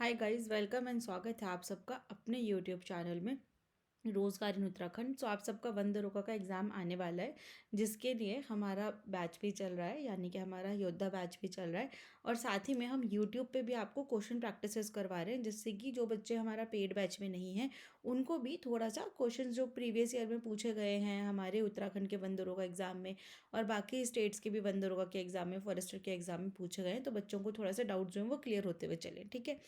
Hi guys, welcome and स्वागत है आप सबका अपने यूट्यूब चैनल में रोजगार इन उत्तराखंड। तो आप सबका वन दरोगा का एग्ज़ाम आने वाला है, जिसके लिए हमारा बैच भी चल रहा है, यानी कि हमारा योद्धा बैच भी चल रहा है। और साथ ही में हम यूट्यूब पे भी आपको क्वेश्चन प्रैक्टिसेस करवा रहे हैं, जिससे कि जो बच्चे हमारा पेड बैच में नहीं हैं उनको भी थोड़ा सा क्वेश्चन जो प्रीवियस ईयर में पूछे गए हैं हमारे उत्तराखंड के वन दरोगा एग्ज़ाम में और बाकी स्टेट्स के भी वन दरोगा के एग्ज़ाम में, फॉरेस्टर के एग्ज़ाम में पूछे गए हैं, तो बच्चों को थोड़ा सा डाउट जो है वो क्लियर होते हुए चले। ठीक है,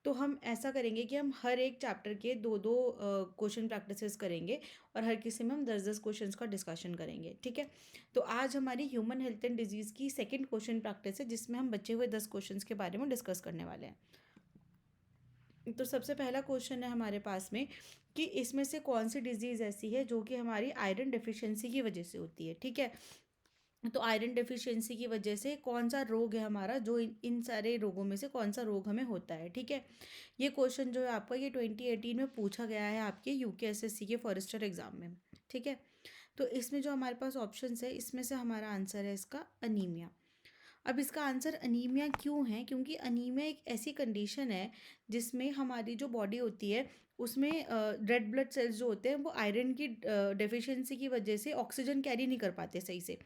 तो हम ऐसा करेंगे कि हम हर एक चैप्टर के दो दो क्वेश्चन प्रैक्टिसेस करेंगे और हर किसी में हम 10-10 क्वेश्चंस का डिस्कशन करेंगे। ठीक है, तो आज हमारी ह्यूमन हेल्थ एंड डिजीज़ की सेकंड क्वेश्चन प्रैक्टिस है, जिसमें हम बचे हुए 10 क्वेश्चंस के बारे में डिस्कस करने वाले हैं। तो सबसे पहला क्वेश्चन है हमारे पास में कि इसमें से कौन सी डिजीज़ ऐसी है जो कि हमारी आयरन डिफिशियंसी की वजह से होती है। ठीक है, तो आयरन डेफिशिएंसी की वजह से कौन सा रोग है हमारा, जो इन सारे रोगों में से कौन सा रोग हमें होता है। ठीक है, ये क्वेश्चन जो है आपका ये 2018 में पूछा गया है आपके यूकेएसएससी के फॉरेस्टर एग्जाम में। ठीक है, तो इसमें जो हमारे पास ऑप्शंस है, इसमें से हमारा आंसर है इसका अनीमिया। अब इसका आंसर अनीमिया क्यों है? क्योंकि अनीमिया एक ऐसी कंडीशन है जिसमें हमारी जो बॉडी होती है उसमें रेड ब्लड सेल्स जो होते हैं वो आयरन की डेफिशिएंसी की वजह से ऑक्सीजन कैरी नहीं कर पाते सही से।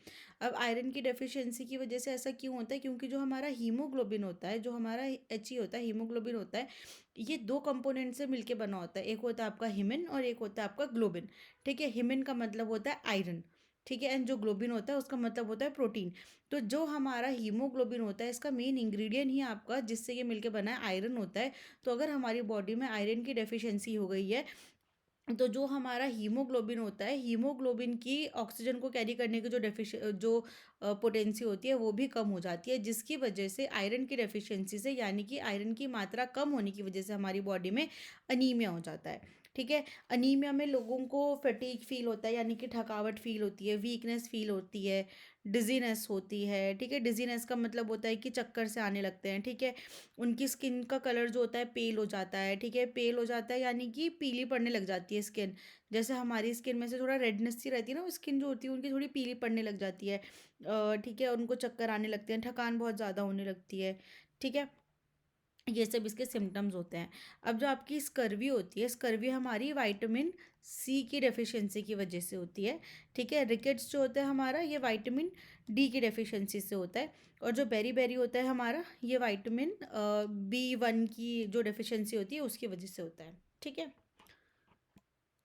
अब आयरन की डेफिशिएंसी की वजह से ऐसा क्यों होता है? क्योंकि जो हमारा हीमोग्लोबिन होता है, जो हमारा एच होता है, हीमोग्लोबिन होता है, ये दो कंपोनेंट से मिलके बना होता है। एक होता है आपका हिमिन और एक होता है आपका ग्लोबिन। ठीक है, हिमिन का मतलब होता है आयरन, ठीक है, एंड जो ग्लोबिन होता है उसका मतलब होता है प्रोटीन। तो जो हमारा हीमोग्लोबिन होता है इसका मेन इंग्रेडिएंट ही आपका जिससे ये मिलके बना है आयरन होता है। तो अगर हमारी बॉडी में आयरन की डेफिशिएंसी हो गई है तो जो हमारा हीमोग्लोबिन होता है, हीमोग्लोबिन की ऑक्सीजन को कैरी करने की जो पोटेंसी होती है वो भी कम हो जाती है, जिसकी वजह से आयरन की डेफिशिएंसी से, यानी कि आयरन की मात्रा कम होने की वजह से हमारी बॉडी में अनीमिया हो जाता है। ठीक है, अनीमिया में लोगों को फटीग फील होता है, यानी कि थकावट फील होती है, वीकनेस फील होती है, डिजीनेस होती है। ठीक है, डिजीनेस का मतलब होता है कि चक्कर से आने लगते हैं। ठीक है, उनकी स्किन का कलर जो होता है पेल हो जाता है। ठीक है, पेल हो जाता है यानी कि पीली पड़ने लग जाती है स्किन। जैसे हमारी स्किन में से थोड़ा रेडनेस सी रहती है ना, वो स्किन जो होती है उनकी थोड़ी पीली पड़ने लग जाती है। ठीक है, उनको चक्कर आने लगते हैं, थकान बहुत ज़्यादा होने लगती है। ठीक है, ये सब इसके सिम्टम्स होते हैं। अब जो आपकी स्कर्वी होती है, स्कर्वी हमारी विटामिन सी की डेफिशिएंसी की वजह से होती है। ठीक है, रिकेट्स जो होता है हमारा ये विटामिन डी की डेफिशिएंसी से होता है। और जो बेरी बेरी होता है हमारा ये विटामिन B1 की जो डेफिशिएंसी होती है उसकी वजह से होता है। ठीक है,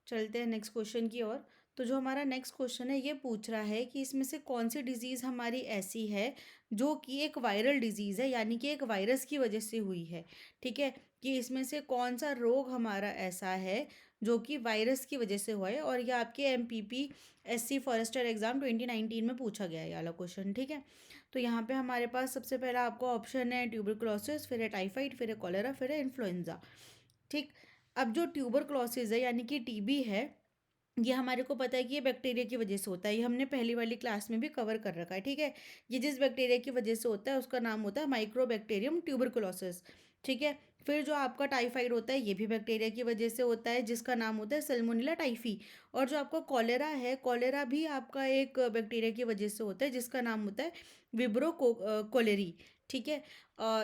चलते हैं नेक्स्ट क्वेश्चन की ओर। तो जो हमारा नेक्स्ट क्वेश्चन है ये पूछ रहा है कि इसमें से कौन सी डिजीज़ हमारी ऐसी है जो कि एक वायरल डिजीज़ है, यानी कि एक वायरस की वजह से हुई है। ठीक है, कि इसमें से कौन सा रोग हमारा ऐसा है जो कि वायरस की वजह से हुआ है, और ये आपके MPPSC फॉरेस्टर एग्जाम 2019 में पूछा गया है ये वाला क्वेश्चन। ठीक है, तो यहाँ पे हमारे पास सबसे पहला आपका ऑप्शन है ट्यूबरक्लोसिस, फिर है टाइफाइड, फिर है कॉलेरा, फिर है इन्फ्लुएंजा। ठीक, अब जो ट्यूबरक्लोसिस है यानी कि TB है, ये हमारे को पता है कि ये बैक्टीरिया की वजह से होता है, ये हमने पहली वाली क्लास में भी कवर कर रखा है। ठीक है, ये जिस बैक्टीरिया की वजह से होता है उसका नाम होता है माइक्रोबैक्टीरियम ट्यूबरकुलोसिस। ठीक है, फिर जो आपका टाइफाइड होता है ये भी बैक्टीरिया की वजह से होता है, जिसका नाम होता है सल्मोनेला टाइफी। और जो आपका कॉलेरा है, कॉलेरा भी आपका एक बैक्टीरिया की वजह से होता है, जिसका नाम होता है विब्रो कोलेरी। ठीक है,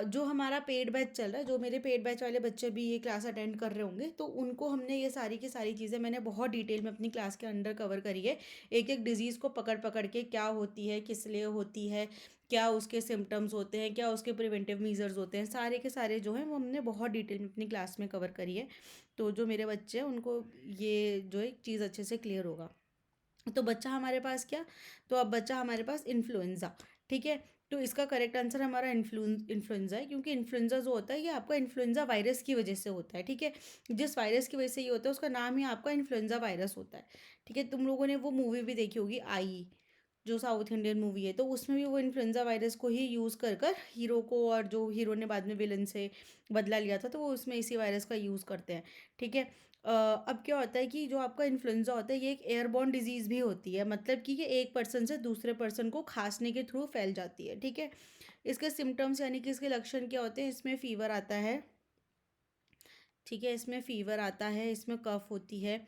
जो हमारा पेड बैच चल रहा है, जो मेरे पेड बैच वाले बच्चे भी ये क्लास अटेंड कर रहे होंगे, तो उनको हमने ये सारी की सारी चीज़ें मैंने बहुत डिटेल में अपनी क्लास के अंडर कवर करी है। एक एक डिजीज़ को पकड़ पकड़ के क्या होती है, किस लिए होती है, क्या उसके सिम्टम्स होते हैं, क्या उसके प्रिवेंटिव मीजर्स होते हैं, सारे के सारे जो हैं वो हमने बहुत डिटेल में अपनी क्लास में कवर करी है। तो जो मेरे बच्चे हैं उनको ये जो एक चीज़ अच्छे से क्लियर होगा। तो बच्चा हमारे पास क्या, तो अब बच्चा हमारे पास इन्फ्लुएंजा। ठीक है, तो इसका करेक्ट आंसर हमारा इन्फ्लुएंजा है, क्योंकि इन्फ्लुएंजा जो होता है ये आपका इन्फ्लुएंजा वायरस की वजह से होता है। ठीक है, जिस वायरस की वजह से ये होता है उसका नाम ही आपका इन्फ्लुएंजा वायरस होता है। ठीक है, तुम लोगों ने वो मूवी भी देखी होगी आई, जो साउथ इंडियन मूवी है, तो उसमें भी वो इन्फ्लुएंजा वायरस को ही यूज़ कर कर हीरो को, और जो हीरो ने बाद में विलन से बदला लिया था तो वो उसमें इसी वायरस का यूज़ करते हैं। ठीक है, अब क्या होता है कि जो आपका इन्फ्लुएंजा होता है ये एक एयरबॉर्न डिजीज़ भी होती है, मतलब कि ये एक पर्सन से दूसरे पर्सन को खांसने के थ्रू फैल जाती है। ठीक है, इसके सिम्टम्स यानी कि इसके लक्षण क्या होते हैं, इसमें फीवर आता है। ठीक है, इसमें फ़ीवर आता है, इसमें कफ़ होती है,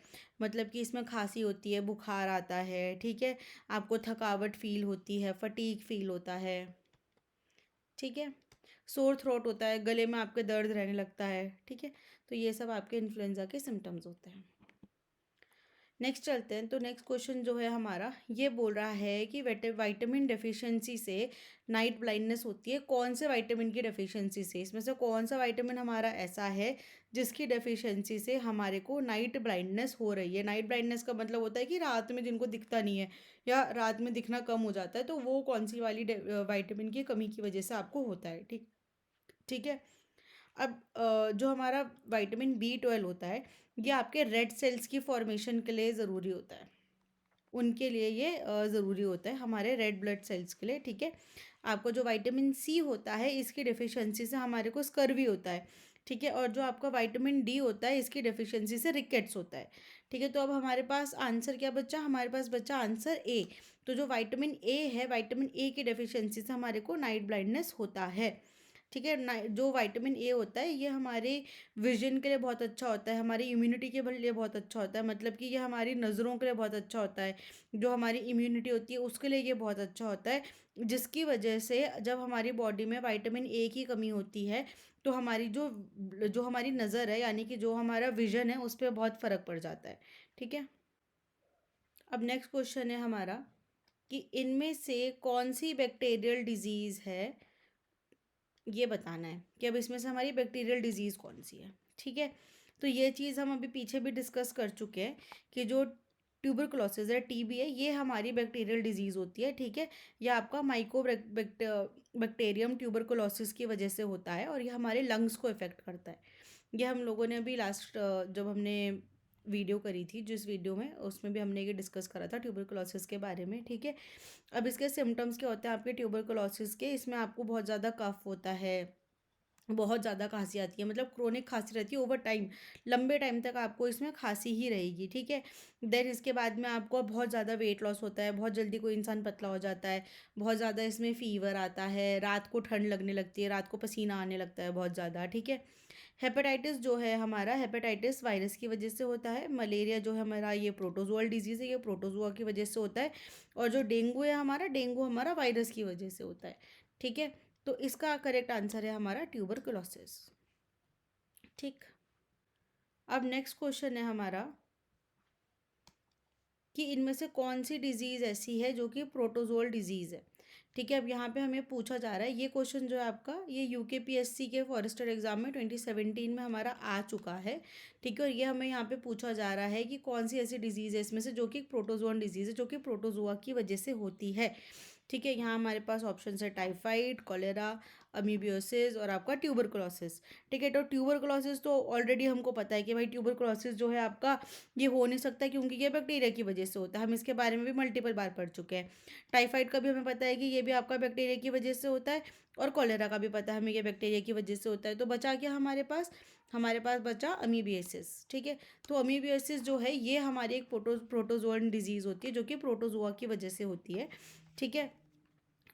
मतलब कि इसमें खांसी होती है, बुखार आता है। ठीक है, आपको थकावट फील होती है, फटीग फील होता है। ठीक है, सोर थ्रोट होता है, गले में आपके दर्द रहने लगता है, ठीक है। तो ये सब आपके इन्फ्लुएंजा के सिम्टम्स होते हैं। नेक्स्ट चलते हैं। तो नेक्स्ट क्वेश्चन जो है हमारा ये बोल रहा है कि विटामिन डेफिशिएंसी से नाइट ब्लाइंडनेस होती है, कौन से विटामिन की डेफिशिएंसी से, इसमें से कौन सा विटामिन हमारा ऐसा है जिसकी डेफिशिएंसी से हमारे को नाइट ब्लाइंडनेस हो रही है। नाइट ब्लाइंडनेस का मतलब होता है कि रात में जिनको दिखता नहीं है या रात में दिखना कम हो जाता है, तो वो कौन सी वाली विटामिन की कमी की वजह से आपको होता है, ठीक ठीक है। अब जो हमारा विटामिन B12 होता है, ये आपके रेड सेल्स की फॉर्मेशन के लिए ज़रूरी होता है, उनके लिए ये ज़रूरी होता है हमारे रेड ब्लड सेल्स के लिए, ठीक है। आपको जो विटामिन C होता है, इसकी डेफिशिएंसी से हमारे को स्कर्वी होता है, ठीक है। और जो आपका विटामिन D होता है, इसकी डेफिशिएंसी से रिकेट्स होता है, ठीक है। तो अब हमारे पास आंसर क्या बचा, हमारे पास बचा आंसर A। तो जो विटामिन A है, विटामिन A की डेफिशिएंसी से हमारे को नाइट ब्लाइंडनेस होता है, ठीक है। जो विटामिन A होता है, ये हमारे विजन के लिए बहुत अच्छा होता है, हमारी इम्यूनिटी के लिए बहुत अच्छा होता है, मतलब कि ये हमारी नज़रों के लिए बहुत अच्छा होता है, जो हमारी इम्यूनिटी होती है उसके लिए ये बहुत अच्छा होता है। जिसकी वजह से जब हमारी बॉडी में विटामिन A की कमी होती है, तो हमारी जो जो हमारी नज़र है, यानी कि जो हमारा विजन है, उस पर बहुत फ़र्क पड़ जाता है, ठीक है। अब नेक्स्ट क्वेश्चन है हमारा कि इनमें से कौन सी बैक्टीरियल डिजीज़ है, ये बताना है कि अब इसमें से हमारी बैक्टीरियल डिजीज़ कौन सी है, ठीक है। तो ये चीज़ हम अभी पीछे भी डिस्कस कर चुके हैं कि जो ट्यूबरकुलोसिस है, TB है, ये हमारी बैक्टीरियल डिजीज़ होती है, ठीक है। ये आपका बैक्टीरियम ट्यूबरकुलोसिस की वजह से होता है और ये हमारे लंग्स को इफ़ेक्ट करता है। ये हम लोगों ने अभी लास्ट जब हमने वीडियो करी थी, जिस वीडियो में उसमें भी हमने ये डिस्कस करा था ट्यूबरकुलोसिस के बारे में, ठीक है। अब इसके सिम्टम्स क्या होते हैं आपके ट्यूबरकुलोसिस के, इसमें आपको बहुत ज़्यादा कफ होता है, बहुत ज़्यादा खांसी आती है, मतलब क्रोनिक खांसी रहती है ओवर टाइम, लंबे टाइम तक आपको इसमें खांसी ही रहेगी, ठीक है। देन इसके बाद में आपको बहुत ज़्यादा वेट लॉस होता है, बहुत जल्दी कोई इंसान पतला हो जाता है, बहुत ज़्यादा इसमें फ़ीवर आता है, रात को ठंड लगने लगती है, रात को पसीना आने लगता है बहुत ज़्यादा, ठीक है। हेपेटाइटिस जो है हमारा, हेपेटाइटिस वायरस की वजह से होता है। मलेरिया जो है हमारा, ये प्रोटोजोअल डिजीज़ है, ये प्रोटोजोआ की वजह से होता है। और जो डेंगू है हमारा, डेंगू हमारा वायरस की वजह से होता है, ठीक है। तो इसका करेक्ट आंसर है हमारा ट्यूबरकुलोसिस, ठीक। अब नेक्स्ट क्वेश्चन है हमारा कि इनमें से कौन सी डिजीज़ ऐसी है जो कि प्रोटोजोअल डिजीज़ है, ठीक है। अब यहाँ पे हमें पूछा जा रहा है, ये क्वेश्चन जो है आपका, ये UKPSC के फॉरेस्टर एग्जाम में 2017 में हमारा आ चुका है, ठीक है। और ये हमें यहाँ पे पूछा जा रहा है कि कौन सी ऐसी डिजीज़ है इसमें से जो कि प्रोटोजोअन डिजीज़ है, जो कि प्रोटोजोआ की वजह से होती है, ठीक है। यहाँ हमारे पास ऑप्शन है टाइफाइड, कॉलेरा, अमीबियोसिस और आपका ट्यूबरकुलोसिस, ठीक है। तो ट्यूबरकुलोसिस तो ऑलरेडी हमको पता है कि भाई ट्यूबरकुलोसिस जो है आपका, ये हो नहीं सकता क्योंकि ये बैक्टीरिया की वजह से होता है, हम इसके बारे में भी मल्टीपल बार पढ़ चुके हैं। टाइफाइड का भी हमें पता है कि ये भी आपका बैक्टीरिया की वजह से होता है, और कॉलेरा का भी पता है हमें, ये बैक्टीरिया की वजह से होता है। तो बचा क्या हमारे पास बचा अमीबियोसिस, ठीक है। तो अमीबियोसिस जो है ये हमारी एक प्रोटोजोअन डिजीज़ होती है, जो कि प्रोटोजोआ की वजह से होती है, ठीक है।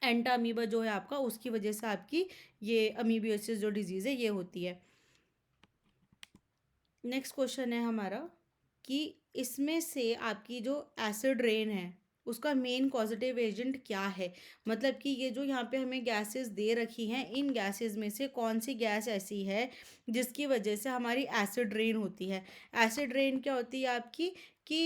एंटा अमीबा जो है आपका, उसकी वजह से आपकी ये अमीबियोसिस जो डिजीज़ है ये होती है। नेक्स्ट क्वेश्चन है हमारा कि इसमें से आपकी जो एसिड रेन है, उसका मेन पॉजिटिव एजेंट क्या है, मतलब कि ये जो यहाँ पे हमें गैसेस दे रखी हैं, इन गैसेस में से कौन सी गैस ऐसी है जिसकी वजह से हमारी एसिड रेन होती है। एसिड रेन क्या होती है आपकी कि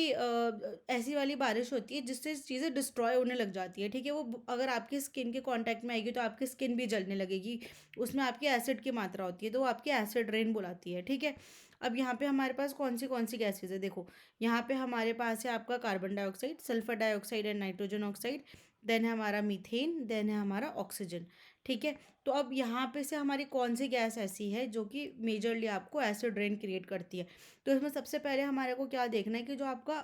ऐसी वाली बारिश होती है जिससे चीज़ें डिस्ट्रॉय होने लग जाती है, ठीक है। वो अगर आपकी स्किन के कांटेक्ट में आएगी तो आपकी स्किन भी जलने लगेगी, उसमें आपकी एसिड की मात्रा होती है, तो वो आपकी एसिड रेन बुलाती है, ठीक है। अब यहाँ पे हमारे पास कौन सी गैसेज है, देखो यहाँ पे हमारे पास है आपका carbon dioxide, sulphur dioxide and nitrogen oxide, then है हमारा मीथेन, देन है हमारा ऑक्सीजन, ठीक है। तो अब यहाँ पे से हमारी कौन सी गैस ऐसी है जो कि मेजरली आपको एसिड रेन क्रिएट करती है। तो इसमें सबसे पहले हमारे को क्या देखना है कि जो आपका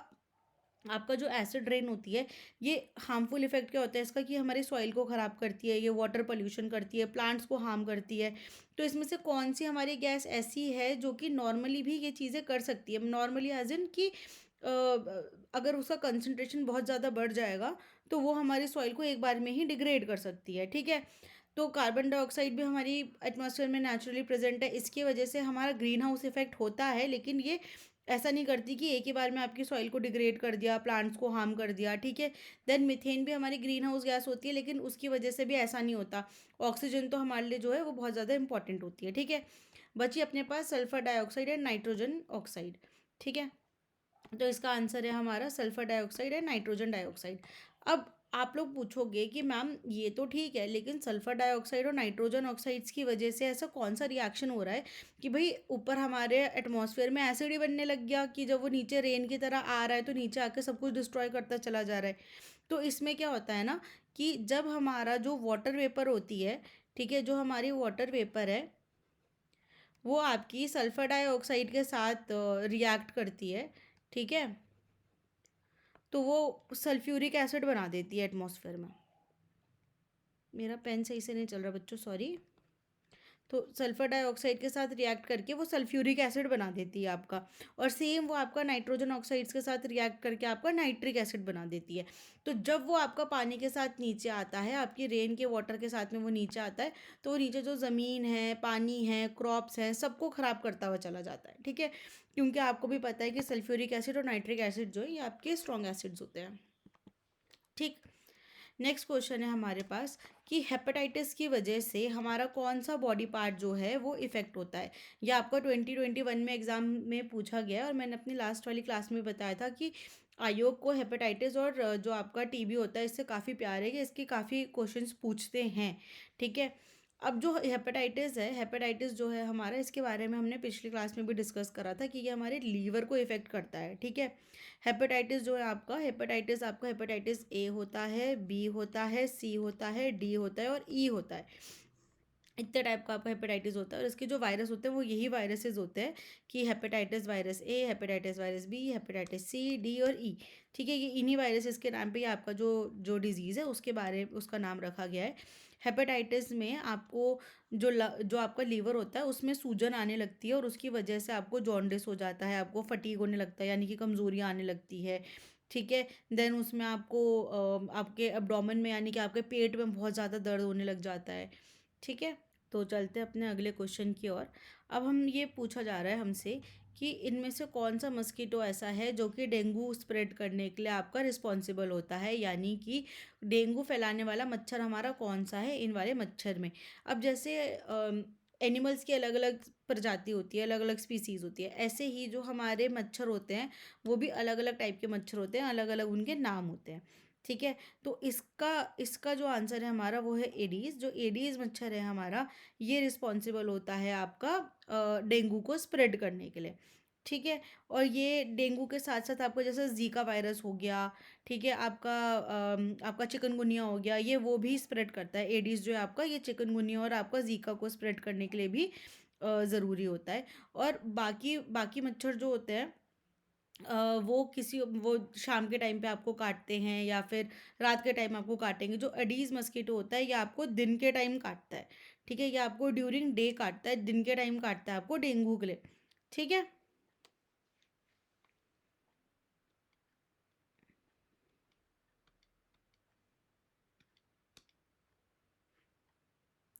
आपका जो एसिड रेन होती है, ये हार्मफुल इफेक्ट क्या होता है इसका कि हमारे सॉइल को ख़राब करती है, ये वाटर पोल्यूशन करती है, प्लांट्स को हार्म करती है। तो इसमें से कौन सी हमारी गैस ऐसी है जो कि नॉर्मली भी ये चीज़ें कर सकती है, नॉर्मली एज इन कि अगर उसका कंसंट्रेशन बहुत ज़्यादा बढ़ जाएगा तो वो हमारे सॉइल को एक बार में ही डिग्रेड कर सकती है, ठीक है। तो कार्बन डाइऑक्साइड भी हमारी एटमॉस्फेयर में नेचुरली प्रेजेंट है, इसकी वजह से हमारा ग्रीन हाउस इफेक्ट होता है, लेकिन ये ऐसा नहीं करती कि एक ही बार में आपकी सॉइल को डिग्रेड कर दिया, प्लांट्स को हार्म कर दिया, ठीक है। देन मीथेन भी हमारी ग्रीन हाउस गैस होती है, लेकिन उसकी वजह से भी ऐसा नहीं होता। ऑक्सीजन तो हमारे लिए जो है वो बहुत ज़्यादा इंपॉर्टेंट होती है, ठीक है। बची अपने पास sulphur dioxide and nitrogen oxide, ठीक है। तो इसका आंसर है हमारा sulphur dioxide and nitrogen dioxide. अब आप लोग पूछोगे कि मैम ये तो ठीक है, लेकिन सल्फर डाइऑक्साइड और नाइट्रोजन ऑक्साइड्स की वजह से ऐसा कौन सा रिएक्शन हो रहा है कि भाई ऊपर हमारे एटमॉस्फेयर में एसिड ही बनने लग गया, कि जब वो नीचे रेन की तरह आ रहा है तो नीचे आके सब कुछ डिस्ट्रॉय करता चला जा रहा है। तो इसमें क्या होता है ना, कि जब हमारा जो वाटर वेपर होती है, ठीक है, जो हमारी वाटर वेपर है वो आपकी सल्फर डाइऑक्साइड के साथ रिएक्ट करती है, ठीक है। तो वो सल्फ्यूरिक एसिड बना देती है एटमॉस्फेयर में। मेरा पेन सही से नहीं चल रहा बच्चों, सॉरी। तो सल्फर डाइऑक्साइड के साथ रिएक्ट करके वो सल्फ्यूरिक एसिड बना देती है आपका, और सेम वो आपका नाइट्रोजन ऑक्साइड्स के साथ रिएक्ट करके आपका नाइट्रिक एसिड बना देती है। तो जब वो आपका पानी के साथ नीचे आता है, आपकी रेन के वाटर के साथ में वो नीचे आता है, तो वो नीचे जो ज़मीन है, पानी है, क्रॉप्स हैं, सबको ख़राब करता हुआ चला जाता है, ठीक है। क्योंकि आपको भी पता है कि सल्फ्यूरिक एसिड और नाइट्रिक एसिड जो है ये आपके स्ट्रॉन्ग एसिड्स होते हैं, ठीक। नेक्स्ट क्वेश्चन है हमारे पास कि हेपेटाइटिस की वजह से हमारा कौन सा बॉडी पार्ट जो है वो इफ़ेक्ट होता है। ये आपका 2021 में एग्ज़ाम में पूछा गया है, और मैंने अपनी लास्ट वाली क्लास में बताया था कि आयोग को हेपेटाइटिस और जो आपका टीबी होता है इससे काफ़ी प्यार है, कि इसके काफ़ी क्वेश्चंस पूछते हैं, ठीक है। अब जो हेपेटाइटिस है, हेपेटाइटिस जो है हमारा, इसके बारे में हमने पिछली क्लास में भी डिस्कस करा था कि ये हमारे लीवर को इफ़ेक्ट करता है, ठीक है। हेपेटाइटिस जो है आपका, हेपेटाइटिस आपका हेपेटाइटिस ए होता है, बी होता है, सी होता है, डी होता है और ई होता है। इतने टाइप का आपका हेपेटाइटिस होता है, और इसके जो वायरस होते हैं वो यही वायरसेस होते हैं, कि hepatitis virus A, hepatitis virus B, hepatitis C, D और ई, ठीक है। ये इन्हीं वायरसेस के नाम पे ही आपका जो जो डिजीज़ है उसके बारे उसका नाम रखा गया है। हेपेटाइटिस में आपको जो आपका लीवर होता है उसमें सूजन आने लगती है, और उसकी वजह से आपको जॉन्डिस हो जाता है, आपको फटीग होने लगता है, यानी कि कमज़ोरियाँ आने लगती है, ठीक है। देन उसमें आपको आपके एब्डोमेन में, यानी कि आपके पेट में बहुत ज़्यादा दर्द होने लग जाता है, ठीक है। तो चलते हैं अपने अगले क्वेश्चन की ओर। अब हम ये पूछा जा रहा है हमसे कि इनमें से कौन सा मस्कीटो ऐसा है जो कि डेंगू स्प्रेड करने के लिए आपका रिस्पॉन्सिबल होता है, यानी कि डेंगू फैलाने वाला मच्छर हमारा कौन सा है इन वाले मच्छर में। अब जैसे एनिमल्स की अलग अलग प्रजाति होती है, अलग अलग स्पीसीज़ होती है, ऐसे ही जो हमारे मच्छर होते हैं वो भी अलग अलग टाइप के मच्छर होते हैं, अलग अलग उनके नाम होते हैं, ठीक है। तो इसका इसका जो आंसर है हमारा वो है एडीज़। जो एडीज़ मच्छर है हमारा, ये रिस्पॉन्सिबल होता है आपका डेंगू को स्प्रेड करने के लिए, ठीक है। और ये डेंगू के साथ साथ आपको जैसे जीका वायरस हो गया, ठीक है, आपका चिकनगुनिया हो गया, ये वो भी स्प्रेड करता है। एडीज़ जो है आपका, ये चिकनगुनिया और आपका जीका को स्प्रेड करने के लिए भी ज़रूरी होता है। और बाकी बाकी मच्छर जो होते हैं वो शाम के टाइम पे आपको काटते हैं, या फिर रात के टाइम आपको काटेंगे। जो एडीज मस्कीटो होता है ये आपको दिन के टाइम काटता है, ठीक है। ये आपको ड्यूरिंग डे काटता है, दिन के टाइम काटता है आपको डेंगू के लिए, ठीक है।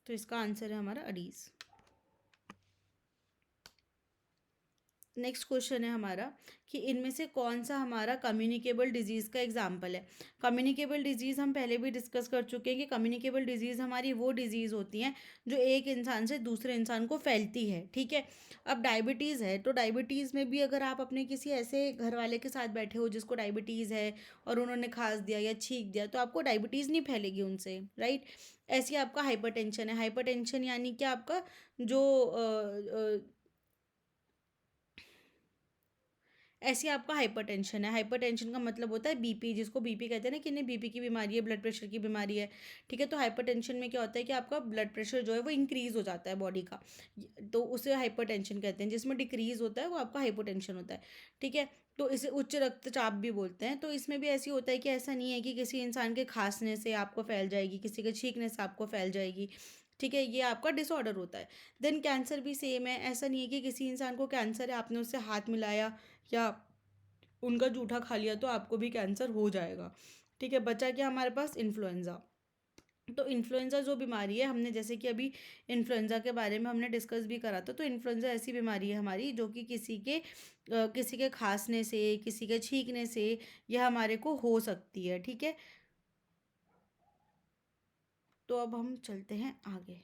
तो इसका आंसर है हमारा एडीज। नेक्स्ट क्वेश्चन है हमारा कि इनमें से कौन सा हमारा कम्युनिकेबल डिजीज़ का एग्जाम्पल है। कम्युनिकेबल डिजीज़ हम पहले भी डिस्कस कर चुके हैं कि कम्युनिकेबल डिजीज़ हमारी वो डिजीज़ होती हैं जो एक इंसान से दूसरे इंसान को फैलती है, ठीक है। अब डायबिटीज़ है, तो डायबिटीज़ में भी अगर आप अपने किसी ऐसे घर वाले के साथ बैठे हो जिसको डायबिटीज़ है, और उन्होंने खांस दिया या छींक दिया, तो आपको डायबिटीज़ नहीं फैलेगी उनसे, राइट। ऐसी आपका हाइपरटेंशन है। हाइपरटेंशन यानी कि आपका जो ऐसी आपका हाइपरटेंशन है। हाइपरटेंशन का मतलब होता है बीपी, जिसको बीपी कहते हैं ना, कि नहीं बीपी की बीमारी है, ब्लड प्रेशर की बीमारी है, ठीक है। तो हाइपरटेंशन में क्या होता है कि आपका ब्लड प्रेशर जो है वो इंक्रीज़ हो जाता है बॉडी का, तो उसे हाइपरटेंशन कहते हैं। जिसमें डिक्रीज़ होता है वो आपका हाइपोटेंशन होता है, ठीक है। तो इसे उच्च रक्तचाप भी बोलते हैं। तो इसमें भी ऐसी होता है कि ऐसा नहीं है कि किसी इंसान के खांसने से आपको फैल जाएगी, किसी के छींकने से आपको फैल जाएगी, ठीक है। ये आपका डिसऑर्डर होता है। देन कैंसर भी सेम है। ऐसा नहीं है कि किसी इंसान को कैंसर है, आपने उससे हाथ मिलाया या उनका जूठा खा लिया तो आपको भी कैंसर हो जाएगा, ठीक है। बचा क्या हमारे पास, इन्फ्लुएंजा। तो इन्फ्लुएंज़ा जो बीमारी है, हमने जैसे कि अभी इन्फ्लुएंज़ा के बारे में हमने डिस्कस भी करा था, तो इन्फ्लुएंज़ा ऐसी बीमारी है हमारी जो कि किसी के खाँसने से, किसी के छींकने से यह हमारे को हो सकती है, ठीक है। तो अब हम चलते हैं आगे।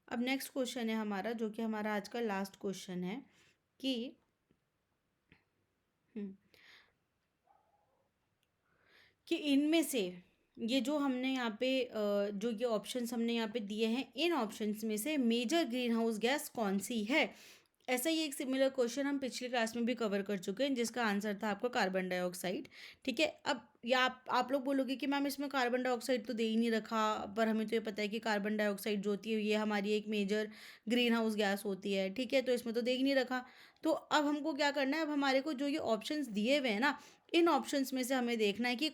अब नेक्स्ट क्वेश्चन है हमारा, जो कि हमारा आज का लास्ट क्वेश्चन है कि हम्म, कि इनमें से ये जो हमने यहाँ पे जो ये ऑप्शंस हमने यहाँ पे दिए हैं, इन ऑप्शंस में से मेजर ग्रीन हाउस गैस कौन सी है। ऐसा ही एक सिमिलर क्वेश्चन हम पिछली क्लास में भी कवर कर चुके हैं, जिसका आंसर था आपका कार्बन डाइऑक्साइड, ठीक है। अब या आप लोग बोलोगे कि मैम इसमें कार्बन डाइऑक्साइड तो दे ही नहीं रखा, पर हमें तो ये पता है कि कार्बन डाइऑक्साइड जो होती है ये हमारी एक मेजर ग्रीन हाउस गैस होती है, ठीक है, तो इसमें तो दे ही नहीं रखा। तो अब हमको क्या करना है, अब हमारे को जो ये ऑप्शंस दिए हुए हैं ना, इन ऑप्शंस में से हमें देखना है कि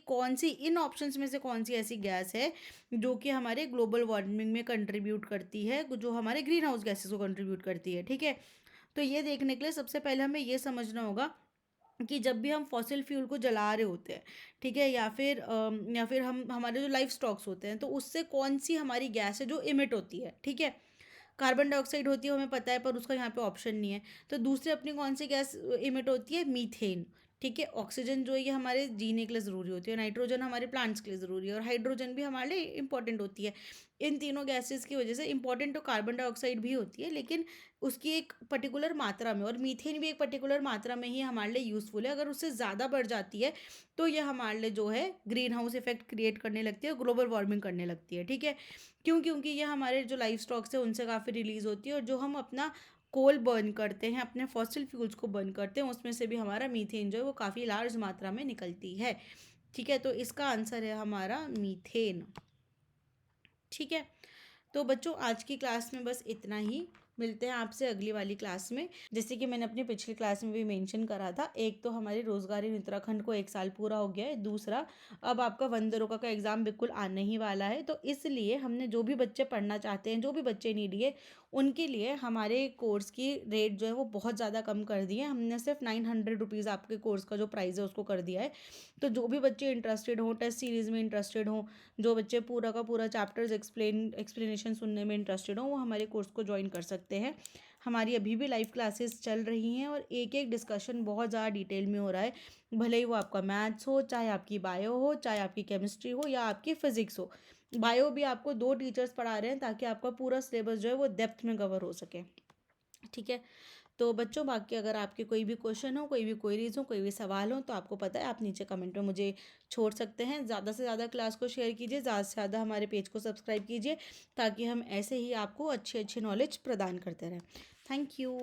इन ऑप्शंस में से कौन सी ऐसी गैस है जो कि हमारे ग्लोबल वार्मिंग में कंट्रीब्यूट करती है, जो हमारे ग्रीन हाउस गैसेस को कंट्रीब्यूट करती है, ठीक है। तो ये देखने के लिए सबसे पहले हमें ये समझना होगा कि जब भी हम फॉसिल फ्यूल को जला रहे होते हैं, ठीक है, या फिर हम हमारे जो लाइफ स्टॉक्स होते हैं, तो उससे कौन सी हमारी गैस है जो इमिट होती है, ठीक है। कार्बन डाइऑक्साइड होती है हमें पता है, पर उसका यहाँ पे ऑप्शन नहीं है। तो दूसरी अपनी कौन सी गैस इमिट होती है, मीथेन, ठीक है। ऑक्सीजन जो है ये हमारे जीने के लिए ज़रूरी होती है, नाइट्रोजन हमारे प्लांट्स के लिए ज़रूरी है, और हाइड्रोजन भी हमारे लिए इंपॉर्टेंट होती है। इन तीनों गैसेस की वजह से इंपॉर्टेंट तो कार्बन डाइऑक्साइड भी होती है, लेकिन उसकी एक पर्टिकुलर मात्रा में, और मीथेन भी एक पर्टिकुलर मात्रा में ही हमारे लिए यूज़फुल है। अगर उससे ज़्यादा बढ़ जाती है तो ये हमारे लिए जो है ग्रीन हाउस इफेक्ट क्रिएट करने लगती है, ग्लोबल वार्मिंग करने लगती है, ठीक है। क्यों? क्योंकि ये हमारे जो लाइफ स्टॉक्स है उनसे काफ़ी रिलीज़ होती है, और जो हम अपना कोल बर्न करते हैं, अपने फॉसिल फ्यूल्स को बर्न करते हैं, उसमें से भी हमारा मीथेन जो है वो काफ़ी लार्ज मात्रा में निकलती है, ठीक है। तो इसका आंसर है हमारा मीथेन, ठीक है। तो बच्चों आज की क्लास में बस इतना ही, मिलते हैं आपसे अगली वाली क्लास में। जैसे कि मैंने अपनी पिछली क्लास में भी मेंशन करा था, एक तो हमारे रोजगार इन उत्तराखंड को 1 साल पूरा हो गया है, दूसरा अब आपका वंदे रोका का एग्ज़ाम बिल्कुल आने ही वाला है, तो इसलिए हमने जो भी बच्चे पढ़ना चाहते हैं, जो भी बच्चे नीडी है, उनके लिए हमारे कोर्स की रेट जो है वो बहुत ज़्यादा कम कर दी है। हमने सिर्फ 900 रुपीज़ आपके कोर्स का जो प्राइस है उसको कर दिया है। तो जो भी बच्चे इंटरेस्टेड हों, टेस्ट सीरीज़ में इंटरेस्टेड हों, जो बच्चे पूरा का पूरा चैप्टर्स एक्सप्लेनेशन सुनने में इंटरेस्टेड हों, वो हमारे कोर्स को ज्वाइन कर सकते हैं। हमारी अभी भी लाइव क्लासेस चल रही हैं, और एक एक डिस्कशन बहुत ज़्यादा डिटेल में हो रहा है, भले ही वो आपका मैथ्स हो, चाहे आपकी बायो हो, चाहे आपकी केमिस्ट्री हो, या आपकी फिजिक्स हो। बायो भी आपको 2 टीचर्स पढ़ा रहे हैं, ताकि आपका पूरा सिलेबस जो है वो डेप्थ में कवर हो सके, ठीक है। तो बच्चों बाकी अगर आपके कोई भी क्वेश्चन हो, कोई भी क्वेरीज हो, कोई भी सवाल हो, तो आपको पता है आप नीचे कमेंट में मुझे छोड़ सकते हैं। ज़्यादा से ज़्यादा क्लास को शेयर कीजिए, ज़्यादा से ज़्यादा हमारे पेज को सब्सक्राइब कीजिए, ताकि हम ऐसे ही आपको अच्छी अच्छी नॉलेज प्रदान करते रहें। Thank you.